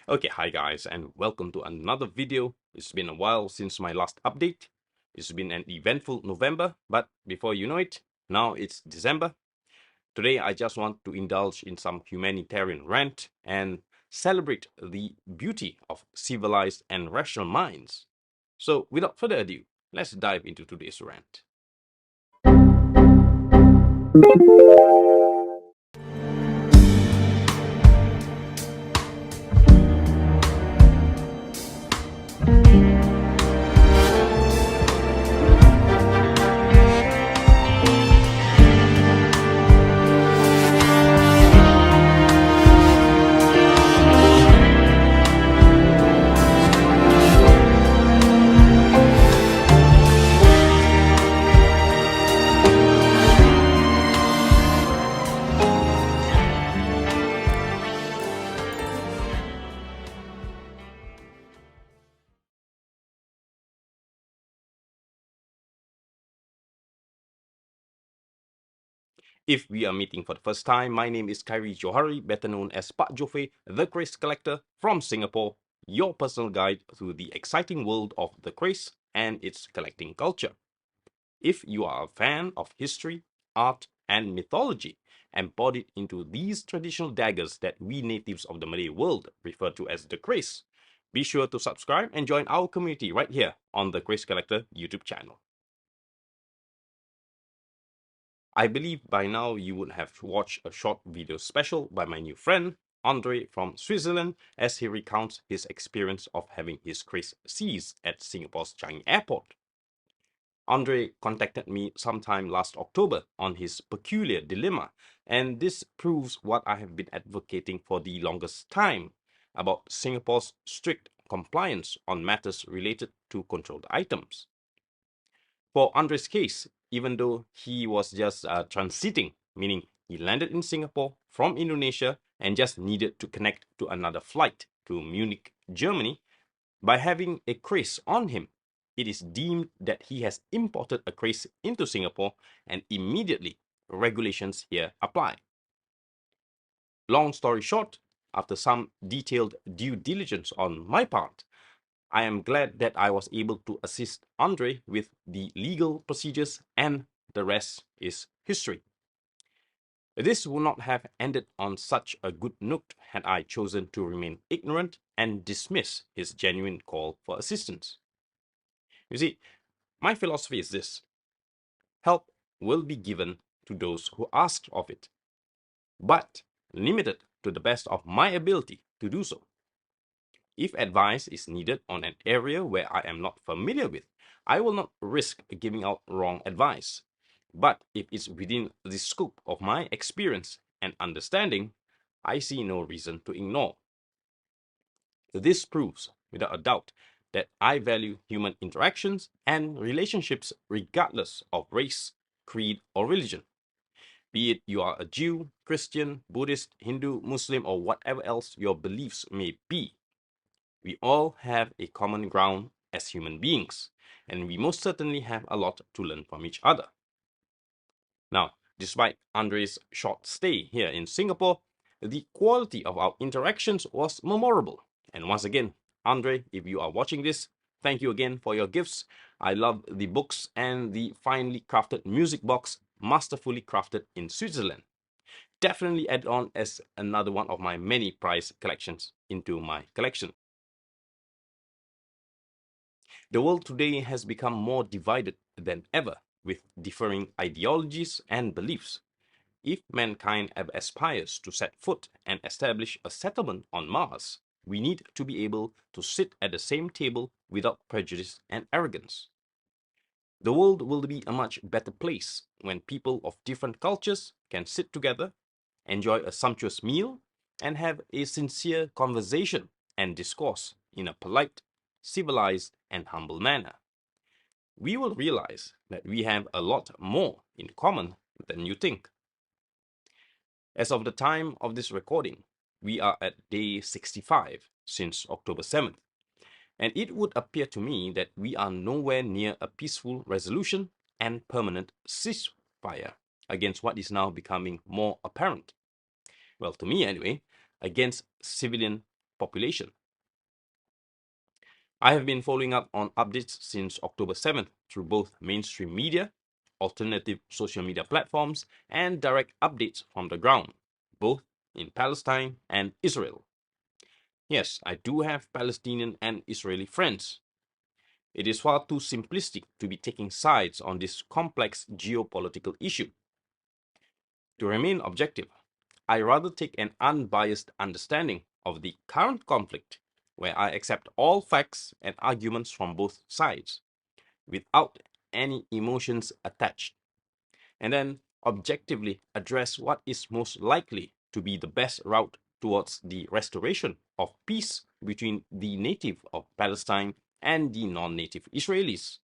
Okay, hi guys, and welcome to another video. It's been a while since my last update. It's been an eventful November, but before you know it, now it's December. Today, I just want to indulge in some humanitarian rant and celebrate the beauty of civilized and rational minds. So, without further ado, let's dive into today's rant. If we are meeting for the first time, my name is Khairi Johari, better known as Pak JoFe, the Keris Collector from Singapore, your personal guide through the exciting world of the Keris and its collecting culture. If you are a fan of history, art, and mythology, embodied into these traditional daggers that we natives of the Malay world refer to as the Keris, be sure to subscribe and join our community right here on the Keris Collector YouTube channel. I believe by now you would have watched a short video special by my new friend, Andre from Switzerland, as he recounts his experience of having his kris seized at Singapore's Changi Airport. Andre contacted me sometime last October on his peculiar dilemma, and this proves what I have been advocating for the longest time about Singapore's strict compliance on matters related to controlled items. For Andre's case, even though he was just transiting, meaning he landed in Singapore from Indonesia and just needed to connect to another flight to Munich, Germany, by having a kris on him, it is deemed that he has imported a kris into Singapore and immediately regulations here apply. Long story short, after some detailed due diligence on my part, I am glad that I was able to assist Andre with the legal procedures, and the rest is history. This would not have ended on such a good note had I chosen to remain ignorant and dismiss his genuine call for assistance. You see, my philosophy is this: help will be given to those who ask of it, but limited to the best of my ability to do so. If advice is needed on an area where I am not familiar with, I will not risk giving out wrong advice. But if it's within the scope of my experience and understanding, I see no reason to ignore. This proves, without a doubt, that I value human interactions and relationships regardless of race, creed, or religion. Be it you are a Jew, Christian, Buddhist, Hindu, Muslim, or whatever else your beliefs may be. We all have a common ground as human beings, and we most certainly have a lot to learn from each other. Now, despite Andre's short stay here in Singapore, the quality of our interactions was memorable. And once again, Andre, if you are watching this, thank you again for your gifts. I love the books and the finely crafted music box, masterfully crafted in Switzerland. Definitely add on as another one of my many prize collections into my collection. The world today has become more divided than ever, with differing ideologies and beliefs. If mankind ever aspires to set foot and establish a settlement on Mars, we need to be able to sit at the same table without prejudice and arrogance. The world will be a much better place when people of different cultures can sit together, enjoy a sumptuous meal, and have a sincere conversation and discourse in a polite, civilized, and humble manner. We will realize that we have a lot more in common than you think. As of the time of this recording, we are at day 65 since October 7th, and it would appear to me that we are nowhere near a peaceful resolution and permanent ceasefire against what is now becoming more apparent. Well, to me anyway, against civilian population. I have been following up on updates since October 7th through both mainstream media, alternative social media platforms, and direct updates from the ground, both in Palestine and Israel. Yes, I do have Palestinian and Israeli friends. It is far too simplistic to be taking sides on this complex geopolitical issue. To remain objective, I rather take an unbiased understanding of the current conflict, where I accept all facts and arguments from both sides, without any emotions attached, and then objectively address what is most likely to be the best route towards the restoration of peace between the native of Palestine and the non-native Israelis.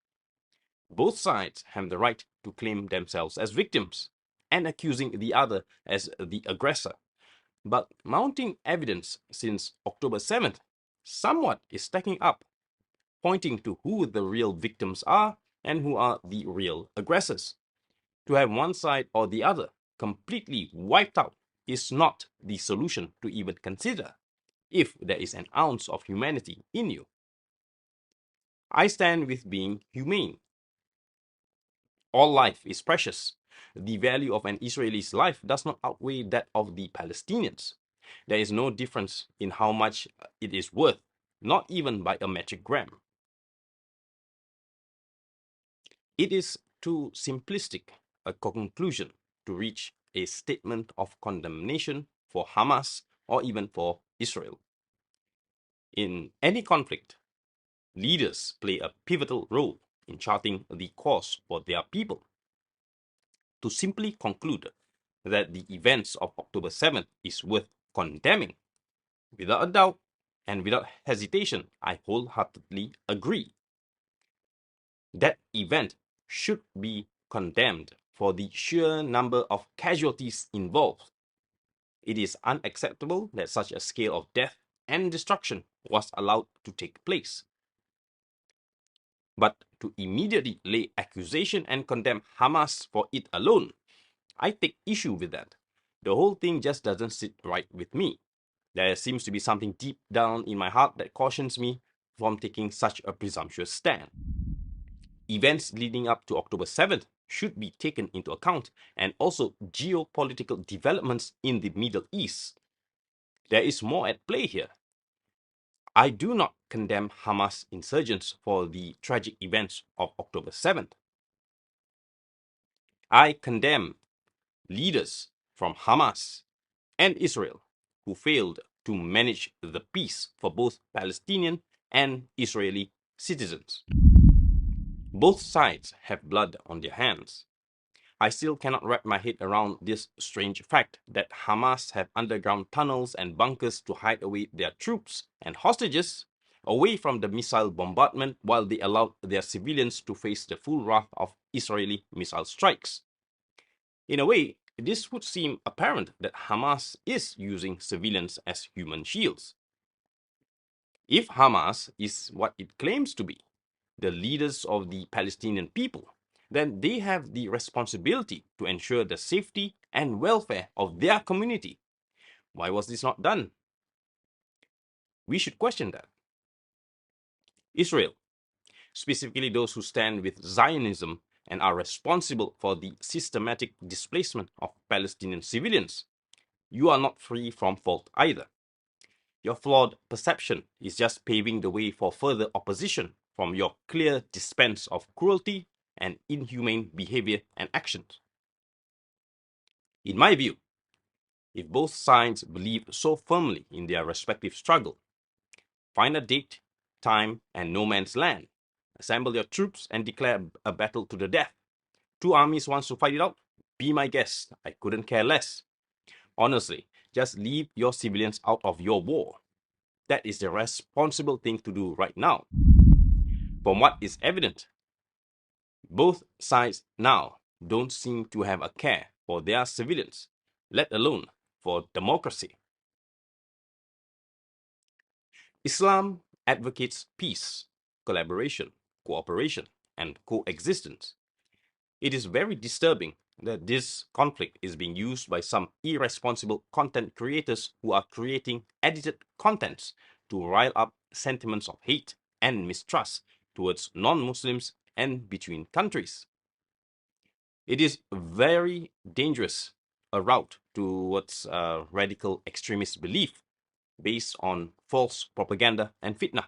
Both sides have the right to claim themselves as victims and accusing the other as the aggressor. But mounting evidence since October 7th somewhat is stacking up, pointing to who the real victims are and who are the real aggressors. To have one side or the other completely wiped out is not the solution to even consider if there is an ounce of humanity in you. I stand with being humane. All life is precious. The value of an Israeli's life does not outweigh that of the Palestinians. There is no difference in how much it is worth, not even by a metric gram. It is too simplistic a conclusion to reach a statement of condemnation for Hamas or even for Israel. In any conflict, leaders play a pivotal role in charting the course for their people. To simply conclude that the events of October 7th is worth condemning, without a doubt and without hesitation, I wholeheartedly agree. That event should be condemned for the sheer number of casualties involved. It is unacceptable that such a scale of death and destruction was allowed to take place. But to immediately lay accusation and condemn Hamas for it alone, I take issue with that. The whole thing just doesn't sit right with me. There seems to be something deep down in my heart that cautions me from taking such a presumptuous stand. Events leading up to October 7th should be taken into account, and also geopolitical developments in the Middle East. There is more at play here. I do not condemn Hamas insurgents for the tragic events of October 7th. I condemn leaders from Hamas and Israel who failed to manage the peace for both Palestinian and Israeli citizens. Both sides have blood on their hands. I still cannot wrap my head around this strange fact that Hamas have underground tunnels and bunkers to hide away their troops and hostages away from the missile bombardment while they allowed their civilians to face the full wrath of Israeli missile strikes. In a way, this would seem apparent that Hamas is using civilians as human shields. If Hamas is what it claims to be, the leaders of the Palestinian people, then they have the responsibility to ensure the safety and welfare of their community. Why was this not done? We should question that. Israel, specifically those who stand with Zionism and are responsible for the systematic displacement of Palestinian civilians, you are not free from fault either. Your flawed perception is just paving the way for further opposition from your clear dispense of cruelty and inhumane behavior and actions. In my view, if both sides believe so firmly in their respective struggle, find a date, time, and no man's land. Assemble your troops and declare a battle to the death. Two armies wants to fight it out? Be my guest. I couldn't care less. Honestly, just leave your civilians out of your war. That is the responsible thing to do right now. From what is evident, both sides now don't seem to have a care for their civilians, let alone for democracy. Islam advocates peace, collaboration, cooperation, and coexistence. It is very disturbing that this conflict is being used by some irresponsible content creators who are creating edited contents to rile up sentiments of hate and mistrust towards non-Muslims and between countries. It is very dangerous a route towards radical extremist belief based on false propaganda and fitna.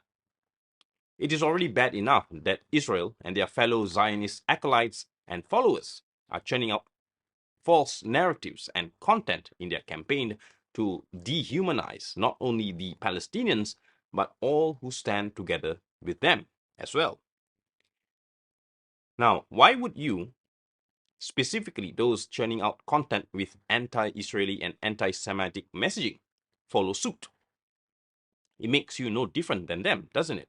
It is already bad enough that Israel and their fellow Zionist acolytes and followers are churning out false narratives and content in their campaign to dehumanize not only the Palestinians, but all who stand together with them as well. Now, why would you, specifically those churning out content with anti-Israeli and anti-Semitic messaging, follow suit? It makes you no different than them, doesn't it?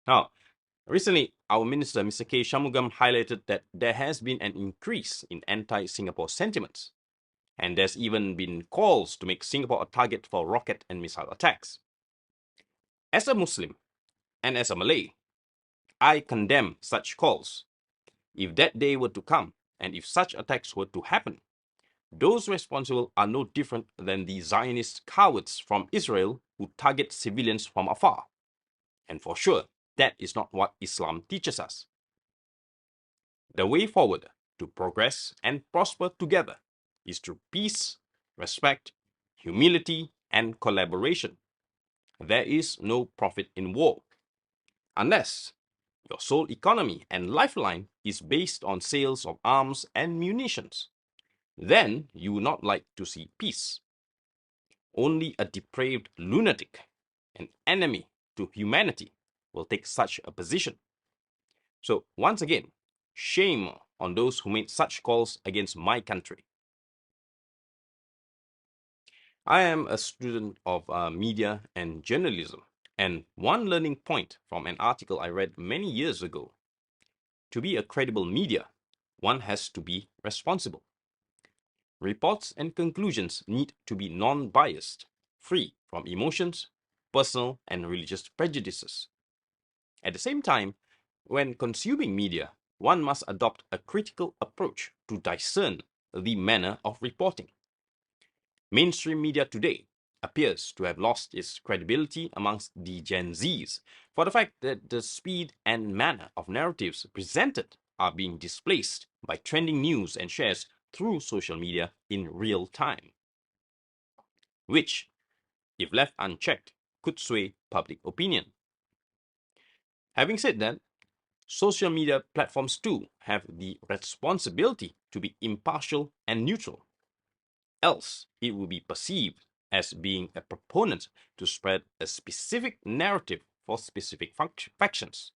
Now, recently, our minister, Mr. K. Shanmugam, highlighted that there has been an increase in anti-Singapore sentiments, and there's even been calls to make Singapore a target for rocket and missile attacks. As a Muslim and as a Malay, I condemn such calls. If that day were to come, and if such attacks were to happen, those responsible are no different than the Zionist cowards from Israel who target civilians from afar. And for sure, that is not what Islam teaches us. The way forward to progress and prosper together is through peace, respect, humility, and collaboration. There is no profit in war, unless your sole economy and lifeline is based on sales of arms and munitions. Then you would not like to see peace. Only a depraved lunatic, an enemy to humanity, will take such a position. So once again, shame on those who made such calls against my country. I am a student of media and journalism, and one learning point from an article I read many years ago: to be a credible media, one has to be responsible. Reports and conclusions need to be non-biased, free from emotions, personal and religious prejudices. At the same time, when consuming media, one must adopt a critical approach to discern the manner of reporting. Mainstream media today appears to have lost its credibility amongst the Gen Zs for the fact that the speed and manner of narratives presented are being displaced by trending news and shares through social media in real time, which, if left unchecked, could sway public opinion. Having said that, social media platforms too have the responsibility to be impartial and neutral. Else, it will be perceived as being a proponent to spread a specific narrative for specific factions.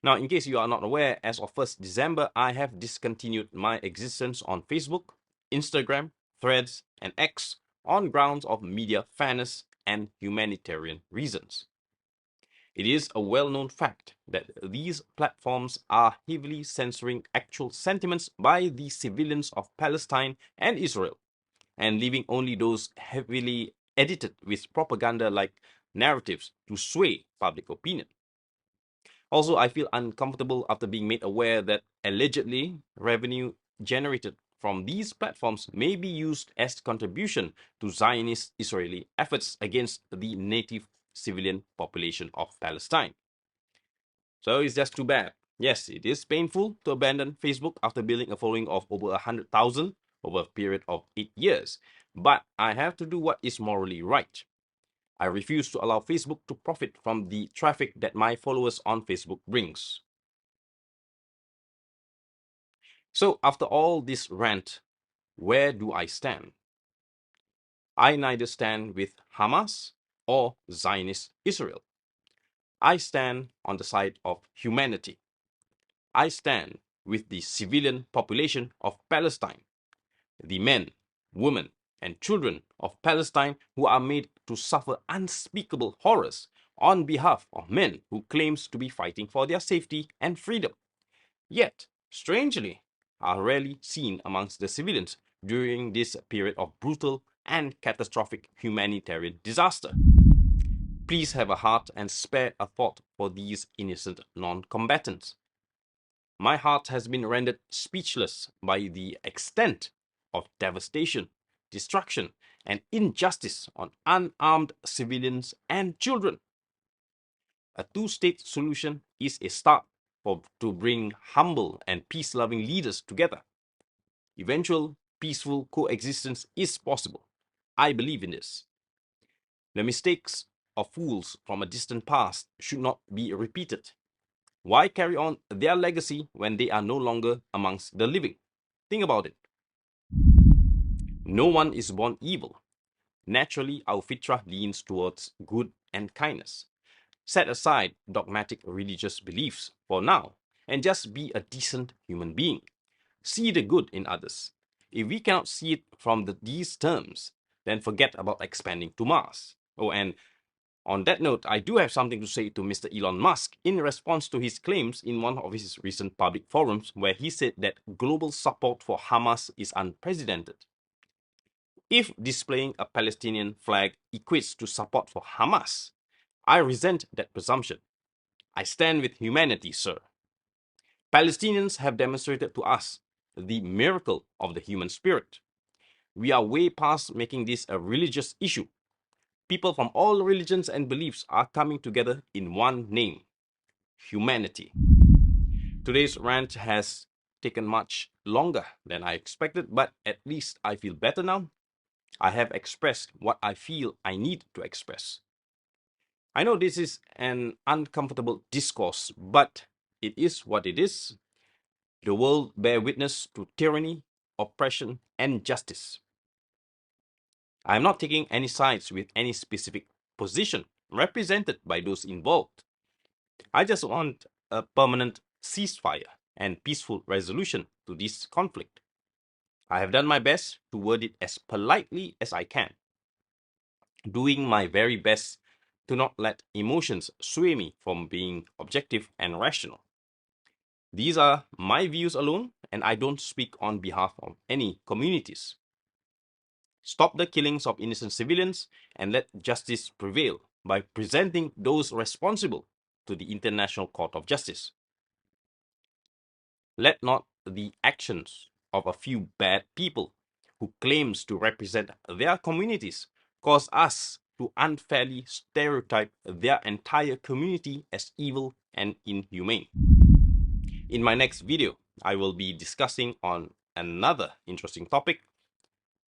Now, in case you are not aware, as of 1st December, I have discontinued my existence on Facebook, Instagram, Threads, and X on grounds of media fairness and humanitarian reasons. It is a well-known fact that these platforms are heavily censoring actual sentiments by the civilians of Palestine and Israel, and leaving only those heavily edited with propaganda-like narratives to sway public opinion. Also, I feel uncomfortable after being made aware that allegedly revenue generated from these platforms may be used as contribution to Zionist Israeli efforts against the native civilian population of Palestine. So it's just too bad. Yes, it is painful to abandon Facebook after building a following of over 100,000 over a period of 8 years, but I have to do what is morally right. I refuse to allow Facebook to profit from the traffic that my followers on Facebook brings. So after all this rant, where do I stand? I neither stand with Hamas or Zionist Israel. I stand on the side of humanity. I stand with the civilian population of Palestine, the men, women, and children of Palestine who are made to suffer unspeakable horrors on behalf of men who claims to be fighting for their safety and freedom, yet, strangely, are rarely seen amongst the civilians during this period of brutal and catastrophic humanitarian disaster. Please have a heart and spare a thought for these innocent non-combatants. My heart has been rendered speechless by the extent of devastation, destruction, and injustice on unarmed civilians and children. A two-state solution is a start to bring humble and peace-loving leaders together. Eventual peaceful coexistence is possible. I believe in this. The mistakes of fools from a distant past should not be repeated. Why carry on their legacy when they are no longer amongst the living? Think about it. No one is born evil. Naturally, our fitrah leans towards good and kindness. Set aside dogmatic religious beliefs for now and just be a decent human being. See the good in others. If we cannot see it from these terms, then forget about expanding to Mars. Oh, and on that note, I do have something to say to Mr. Elon Musk in response to his claims in one of his recent public forums where he said that global support for Hamas is unprecedented. If displaying a Palestinian flag equates to support for Hamas, I resent that presumption. I stand with humanity, sir. Palestinians have demonstrated to us the miracle of the human spirit. We are way past making this a religious issue. People from all religions and beliefs are coming together in one name: humanity. Today's rant has taken much longer than I expected, but at least I feel better now. I have expressed what I feel I need to express. I know this is an uncomfortable discourse, but it is what it is. The world bear witness to tyranny, oppression, and justice. I am not taking any sides with any specific position represented by those involved. I just want a permanent ceasefire and peaceful resolution to this conflict. I have done my best to word it as politely as I can, doing my very best to not let emotions sway me from being objective and rational. These are my views alone, and I don't speak on behalf of any communities. Stop the killings of innocent civilians and let justice prevail by presenting those responsible to the International Court of Justice. Let not the actions of a few bad people who claims to represent their communities cause us to unfairly stereotype their entire community as evil and inhumane. In my next video, I will be discussing on another interesting topic.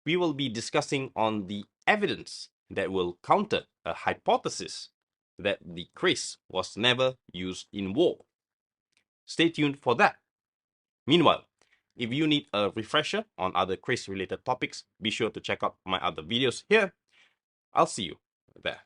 We will be discussing on the evidence that will counter a hypothesis that the kris was never used in war. Stay tuned for that. Meanwhile, if you need a refresher on other kris related topics, be sure to check out my other videos here. I'll see you there.